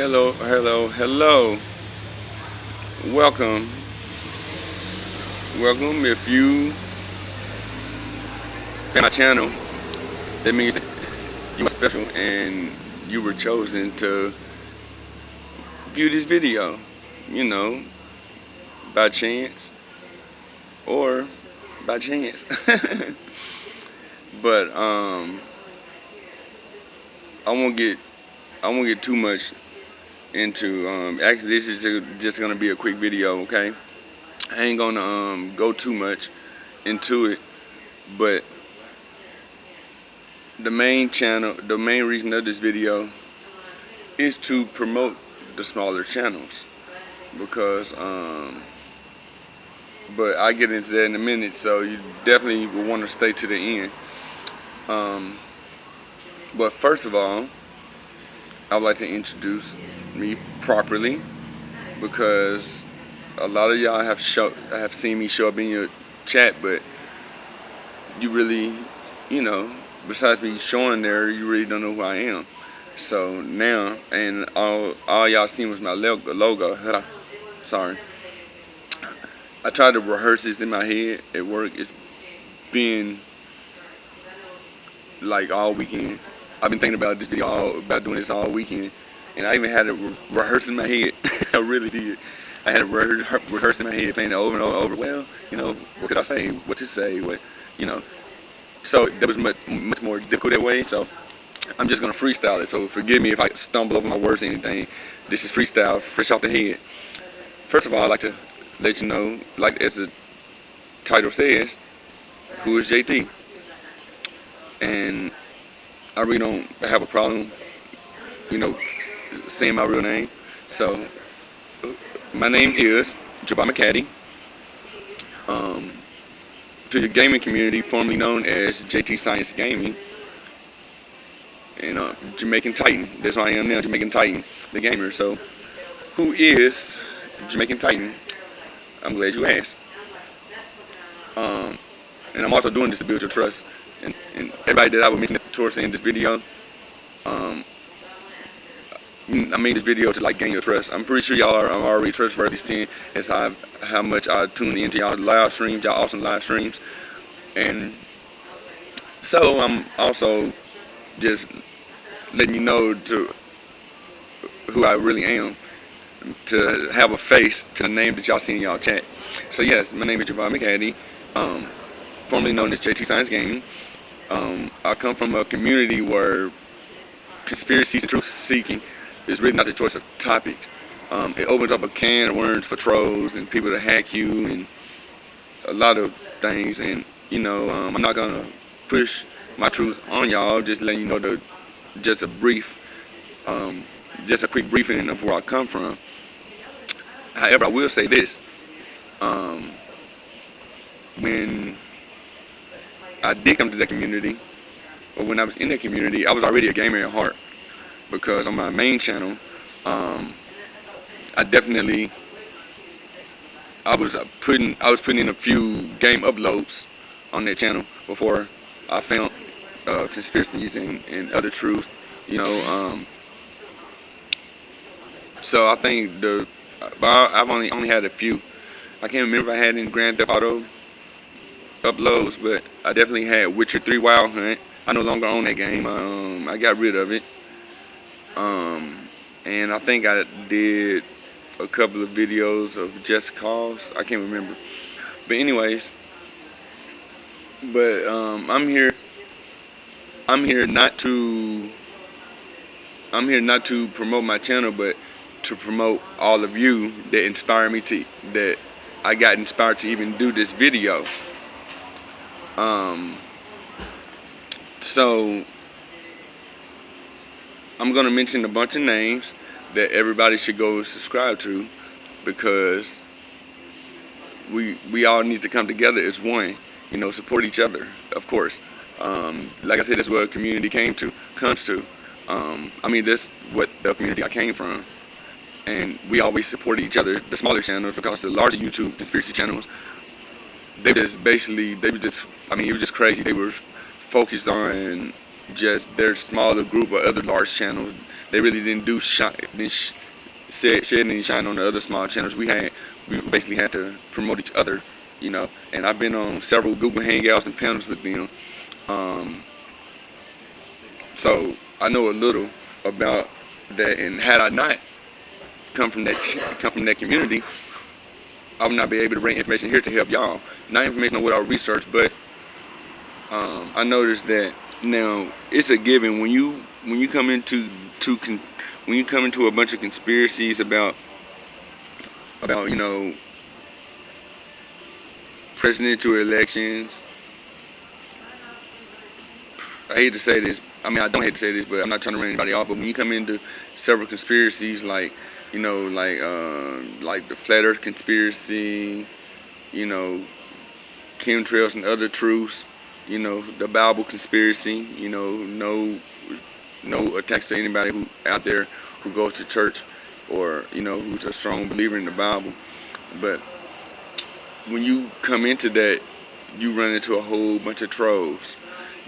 Hello. Welcome. If you found my channel, that means that you are special and you were chosen to view this video, you know, by chance or by chance. But I won't get too much into actually this is just gonna be a quick video, okay? I ain't gonna go too much into it, but the main reason of this video is to promote the smaller channels, because but I get into that in a minute, so you definitely will want to stay to the end. But first of all, I would like to introduce me properly, because a lot of y'all have seen me show up in your chat, but you really, besides me showing there, you really don't know who I am. So now, and all y'all seen was my logo. Sorry. I tried to rehearse this in my head at work. It's been like all weekend. I've been thinking about this video, about doing this all weekend, and I even had it rehearse in my head. I really did. I had to rehearse in my head, playing it over and over. Well, what could I say? What to say? So that was much more difficult that way. So I'm just gonna freestyle it. So forgive me if I stumble over my words or anything. This is freestyle, fresh off the head. First of all, I'd like to let you know, like as the title says, who is JT? And I really don't have a problem, saying my real name. So my name is JT. To the gaming community, formerly known as JT Science Gaming, and Jamaican Titan. That's who I am now, Jamaican Titan, the gamer. So, who is Jamaican Titan? I'm glad you asked. And I'm also doing this to build your trust. And everybody that I would mention towards the end of this video, I made this video to gain your trust. I'm pretty sure y'all are already trustworthy, seeing as how much I tune into y'all live streams, y'all awesome live streams. And so I'm also just letting you know to who I really am, to have a face to the name that y'all see in y'all chat. So yes, my name is JT, formerly known as JT Science Gaming. I come from a community where conspiracies and truth seeking is really not the choice of topics. It opens up a can of worms for trolls and people to hack you and a lot of things. And I'm not gonna push my truth on y'all. Just letting you know just a quick briefing of where I come from. However, I will say this: when I did come to that community, or when I was in that community, I was already a gamer at heart. Because on my main channel, I was putting in a few game uploads on that channel before I found conspiracies and other truths, So I think I've only had a few. I can't remember if I had any Grand Theft Auto uploads, but I definitely had Witcher 3 Wild Hunt. I no longer own that game. I got rid of it. And I think I did a couple of videos of Just Cause. I can't remember. But anyways, I'm here not to promote my channel, but to promote all of you that I got inspired to even do this video. So I'm gonna mention a bunch of names that everybody should go subscribe to, because we all need to come together as one, support each other, of course. Like I said, that's what a community comes to. That's what the community I came from, and we always support each other. The smaller channels, because the larger YouTube conspiracy channels, it was just crazy. They were focused on just their smaller group of other large channels. They really didn't shed any shine on the other small channels. We basically had to promote each other, you know. And I've been on several Google Hangouts and panels with them, so I know a little about that. And had I not come from that community, I would not be able to bring information here to help y'all. Not information on what I research, but I noticed that now it's a given when you come into a bunch of conspiracies about you know, presidential elections. I hate to say this. I mean, I don't hate to say this, but I'm not trying to run anybody off. But when you come into several conspiracies, like, you know, like the Flat Earth conspiracy, you know, chemtrails and other truths, you know, the Bible conspiracy, you know, no attacks to anybody who out there who goes to church or, you know, who's a strong believer in the Bible. But when you come into that, you run into a whole bunch of trolls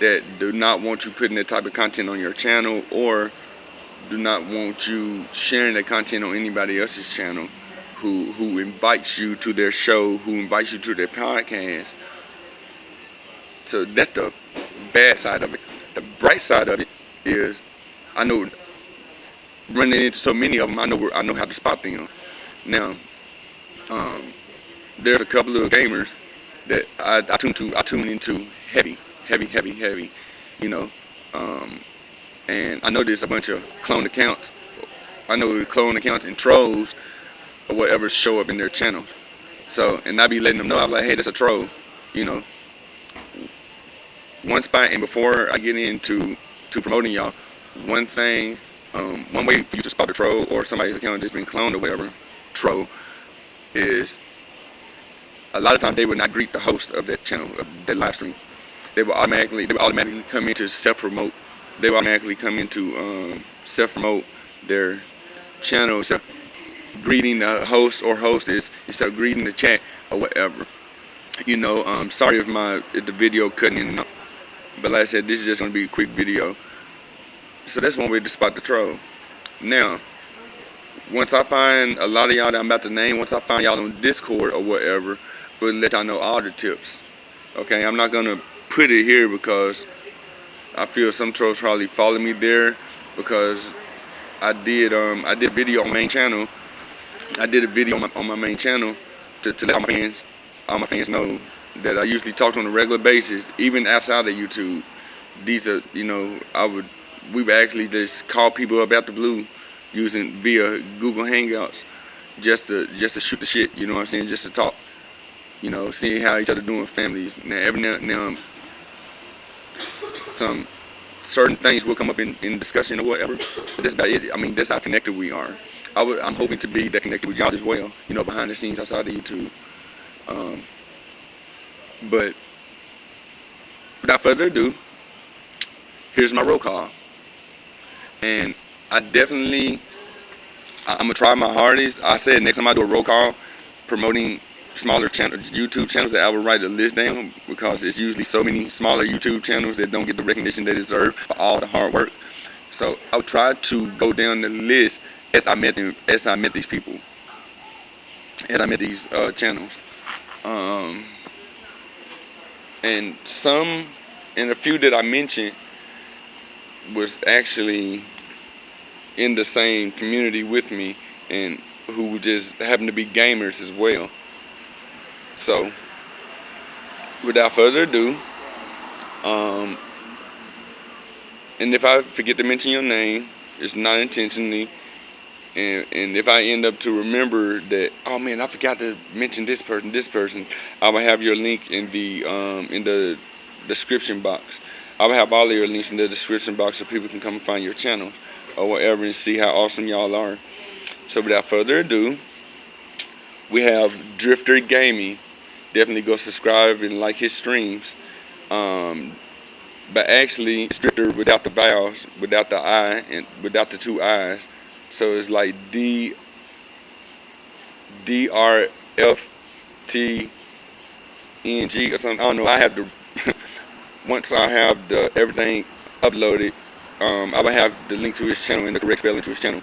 that do not want you putting that type of content on your channel, or do not want you sharing that content on anybody else's channel, who invites you to their show, who invites you to their podcast. So that's the bad side of it. The bright side of it is, I know, running into so many of them, I know how to spot them. Now, there's a couple of gamers that I tune into heavy, you know, and I know there's a bunch of clone accounts. I know clone accounts and trolls or whatever show up in their channels. So, and I be letting them know, I'm like, hey, that's a troll, you know. One spot, and before I get into promoting y'all, one thing, one way for you to spot a troll or somebody's account that's been cloned or whatever, troll, is a lot of times they would not greet the host of that channel, of that live stream. They would automatically come into self-promote. They would automatically come into self-promote their channel, instead of greeting the host or hostess, instead of greeting the chat or whatever. You know, sorry if the video cutting in and out, but like I said, this is just gonna be a quick video. So that's one way to spot the troll. Now, once I find a lot of y'all that I'm about to name, once I find y'all on Discord or whatever, we'll let y'all know all the tips. Okay, I'm not gonna put it here because I feel some trolls probably follow me there, because I did a video on my main channel. I did a video on my main channel to let all my fans know that I usually talk on a regular basis, even outside of YouTube. These are, you know, we would actually just call people up out the blue via Google Hangouts just to shoot the shit, you know what I'm saying, just to talk, you know, seeing how each other doing families. Now every now and then some certain things will come up in discussion or whatever, but that's about it. I mean, that's how connected we are. I'm hoping to be that connected with y'all as well, you know, behind the scenes outside of YouTube. But without further ado, here's my roll call. And I'm gonna try my hardest. I said next time I do a roll call promoting smaller YouTube channels, that I will write a list down, because there's usually so many smaller YouTube channels that don't get the recognition they deserve for all the hard work. So I'll try to go down the list as I met these people, as I met these channels. And a few that I mentioned was actually in the same community with me, and who just happen to be gamers as well. So, without further ado, and if I forget to mention your name, it's not intentionally. And if I end up to remember that, oh man, I forgot to mention this person, I will have your link in the description box. I will have all of your links in the description box so people can come and find your channel or whatever and see how awesome y'all are. So without further ado, we have Auther Gaming. Definitely go subscribe and like his streams. But actually, it's Auther without the vowels, without the I, and without the two I's. So it's like DRFTNG or something. I don't know. I have to once I have everything uploaded. I will have the link to his channel and the correct spelling to his channel.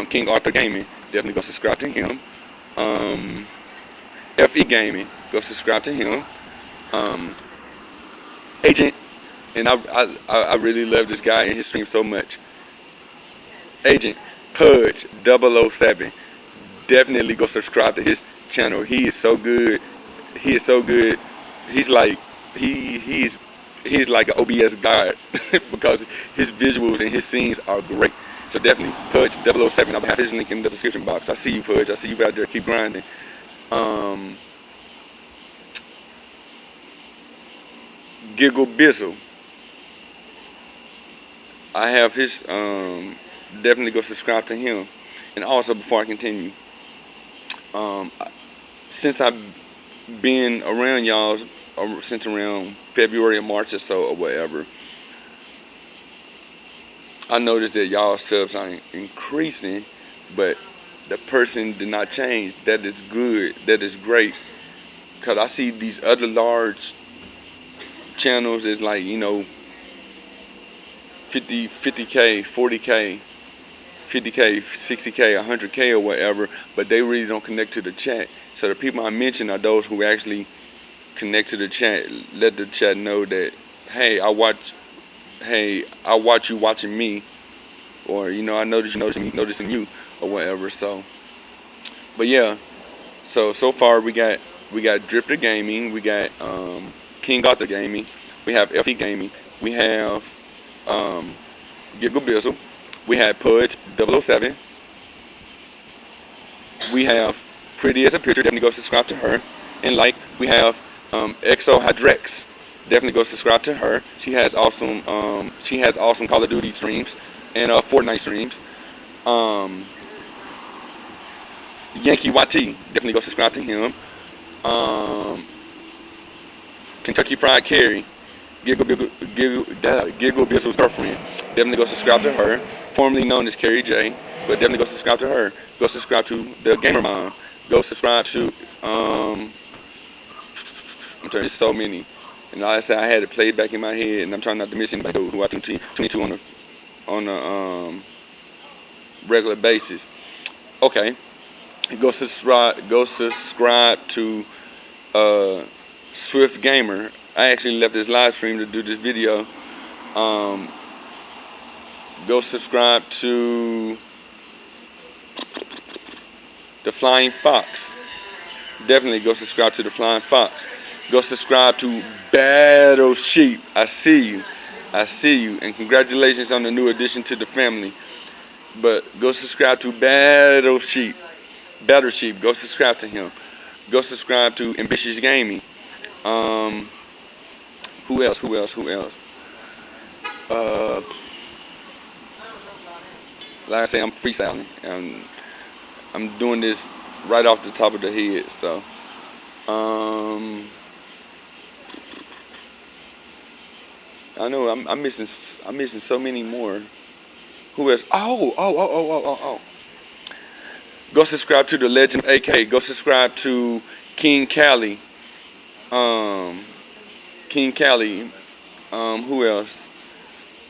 King Auther Gaming, definitely go subscribe to him. FE Gaming, go subscribe to him. Agent, and I really love this guy and his stream so much. Agent Pudge 007, definitely go subscribe to his channel. He is so good. He is so good. He's like he's like an OBS god because his visuals and his scenes are great. So definitely Pudge 007. I'll have his link in the description box. I see you, Pudge. I see you out there. Keep grinding. Giggle Bizzle. I have his definitely go subscribe to him. And also, before I continue, since I've been around y'all since around February or March or so or whatever, I noticed that y'all subs are increasing, but the person did not change. That is good. That is great. Because I see these other large channels is like, you know, 50K, 40K, 50K, 60K, 100K or whatever, but they really don't connect to the chat. So the people I mentioned are those who actually connect to the chat, let the chat know that, hey, I watch you watching me, or, you know, I notice you noticing you or whatever. So, but yeah, so far we got Drifter Gaming, we got King Auther Gaming, we have FE Gaming, we have Giggle Bizzle, we have Pudge 007, we have Pretty as a Picture, definitely go subscribe to her, and like, we have Exo Hydrex, definitely go subscribe to her. She has awesome Call of Duty streams and Fortnite streams. Yankee YT, definitely go subscribe to him. Kentucky Fried Carrie, Giggle Bizzle's girlfriend, definitely go subscribe to her. Formerly known as Carrie J, but definitely go subscribe to her. Go subscribe to the Gamer Mom. Go subscribe to I'm telling you, so many. And like I said, I had it played back in my head, and I'm trying not to miss anybody who I tune to on a regular basis. Okay, go subscribe to Swift Gamer. I actually left this live stream to do this video. Go subscribe to the Flying Fox. Definitely go subscribe to the Flying Fox. Go subscribe to Battle Sheep. I see you, and congratulations on the new addition to the family. But go subscribe to Battle Sheep. Go subscribe to him. Go subscribe to Ambitious Gaming. Who else? Like I say, I'm freestyling, and I'm doing this right off the top of the head. So, I know I'm missing so many more. Who else? Oh. Go subscribe to the Legend AK. Go subscribe to King Cali. Who else?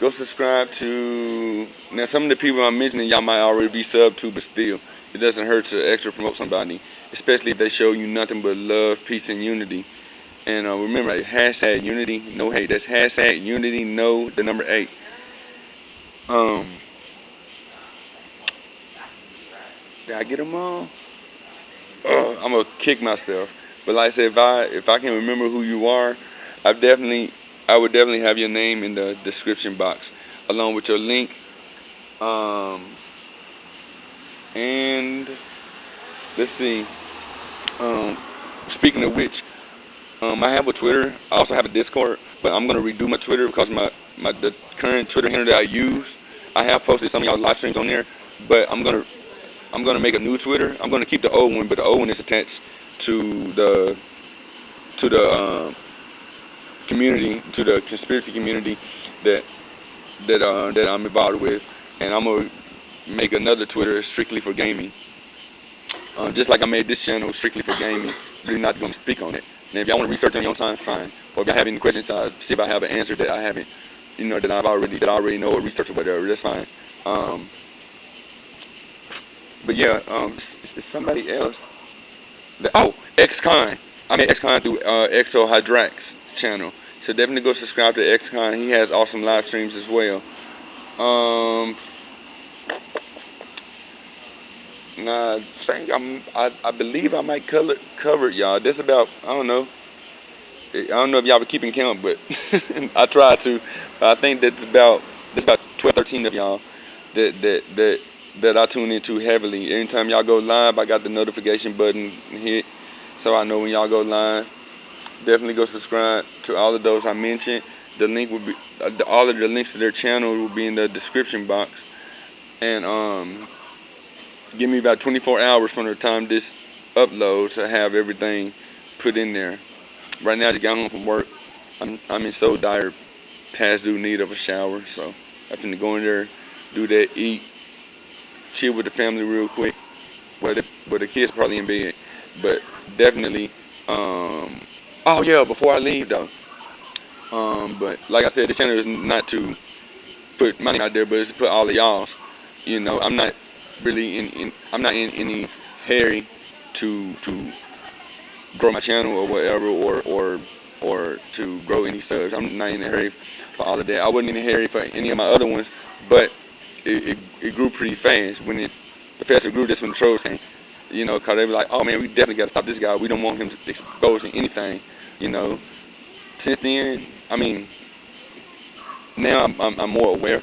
Go subscribe to, now some of the people I'm mentioning y'all might already be subbed to, but still, it doesn't hurt to extra promote somebody, especially if they show you nothing but love, peace, and unity. And remember, hashtag unity, no hate. That's hashtag unity, no, the number 8. Did I get them all? I'm gonna kick myself. But like I said, if I can remember who you are, I would definitely have your name in the description box, along with your link. And let's see. Speaking of which, I have a Twitter. I also have a Discord, but I'm gonna redo my Twitter because the current Twitter handle that I use, I have posted some of y'all live streams on there, but I'm gonna make a new Twitter. I'm gonna keep the old one, but the old one is attached to the community, to the conspiracy community that I'm involved with, and I'm gonna make another Twitter strictly for gaming. Just like I made this channel strictly for gaming. Really not gonna speak on it. And if y'all want to research on your own time, fine. Or if y'all have any questions, I'll see if I have an answer that I haven't you know, that I already know or research or whatever. That's fine. But yeah, it's somebody else. Oh, X-Con. I met X-Con through Exo Hydrax channel. So definitely go subscribe to X-Con. He has awesome live streams as well. Nah, I believe I might cover y'all. That's about, I don't know if y'all were keeping count, but I tried to. I think that's about 12, 13 of y'all that I tune into heavily. Anytime y'all go live, I got the notification button hit, so I know when y'all go live. Definitely go subscribe to all of those I mentioned. The link will be all of the links to their channel will be in the description box. And give me about 24 hours from the time this upload to have everything put in there. Right now, I just got home from work. I'm in so dire past due need of a shower, so I'm finna go in there, do that, eat, chill with the family real quick. Well, the kids probably in bed, but definitely. Oh yeah, before I leave though. But like I said, the channel is not to put my name out there, but it's to put all of y'all's. You know, I'm not really I'm not in any hurry to grow my channel or whatever, or to grow any subs. I'm not in a hurry for all of that. I wasn't in a hurry for any of my other ones, but it grew pretty fast. The faster it grew, that's when the trolls came. You know, cause they were like, oh man, we definitely gotta stop this guy. We don't want him exposing anything. You know. Since then, I mean, now I'm more aware.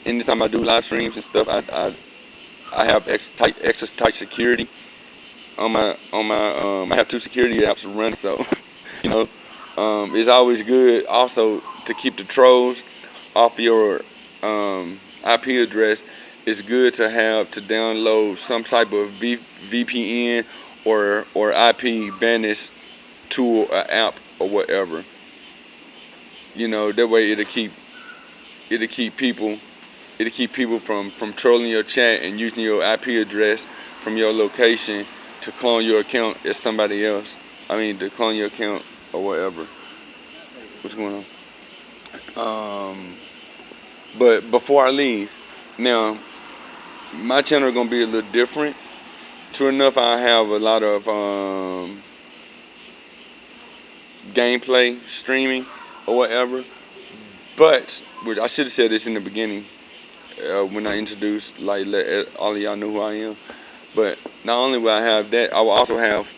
Anytime I do live streams and stuff, I have extra tight security on my I have 2 security apps running, so you know, it's always good also to keep the trolls off your IP address. It's good to download some type of VPN or IP banish tool or app or whatever. You know, that way it'll keep people from trolling your chat and using your IP address from your location to clone your account as somebody else. I mean, to clone your account or whatever. What's going on? But before I leave, now my channel is gonna be a little different. True enough, I have a lot of gameplay streaming or whatever, but I should have said this in the beginning when I introduced, like, let all of y'all know who I am. But not only will I have that, I will also have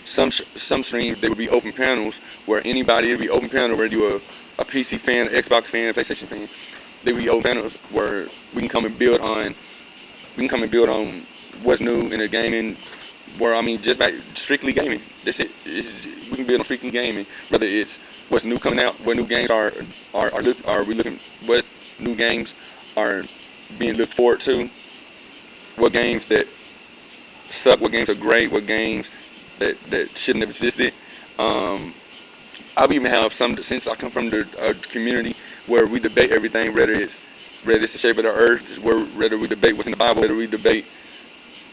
some streams that will be open panels where anybody, it'll be open panel, whether you're a PC fan, Xbox fan, PlayStation fan. There will be open panels where we can come and build on what's new in the gaming. Where, I mean, just strictly gaming. That's it. We can build on strictly gaming. Whether it's what's new coming out, what new games are we looking, what new games are being looked forward to, what games that suck, what games are great, what games that shouldn't have existed. I'll even have some, since I come from the community where we debate everything, whether it's the shape of the earth, whether we debate what's in the Bible, whether we debate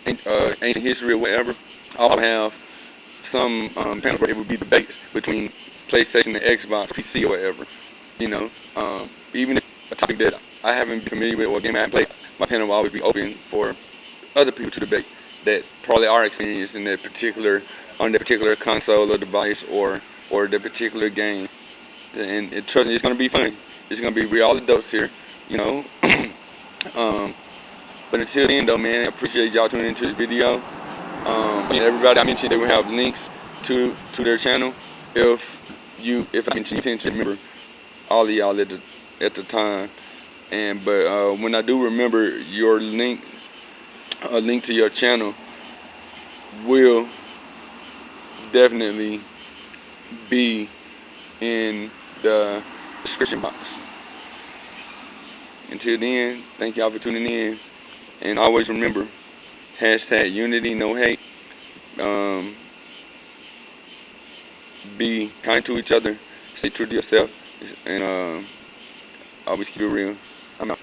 ancient history or whatever. I'll have some panels where it would be debate between PlayStation and Xbox, PC or whatever. You know, even if it's a topic that I haven't been familiar with or a game I haven't played, my panel will always be open for other people to debate that probably are experienced in on that particular console or device or the particular game. And trust me, it's gonna be fun. It's gonna be real adults here, you know. But until then, though, man, I appreciate y'all tuning into this video. Everybody I mentioned, they will have links to their channel. If I mention your attention, remember all of y'all at the time. But when I do remember your link, a link to your channel will definitely be in the description box. Until then, thank y'all for tuning in. And always remember, #unity, no hate. Be kind to each other. Stay true to yourself. And always keep it real. I'm out.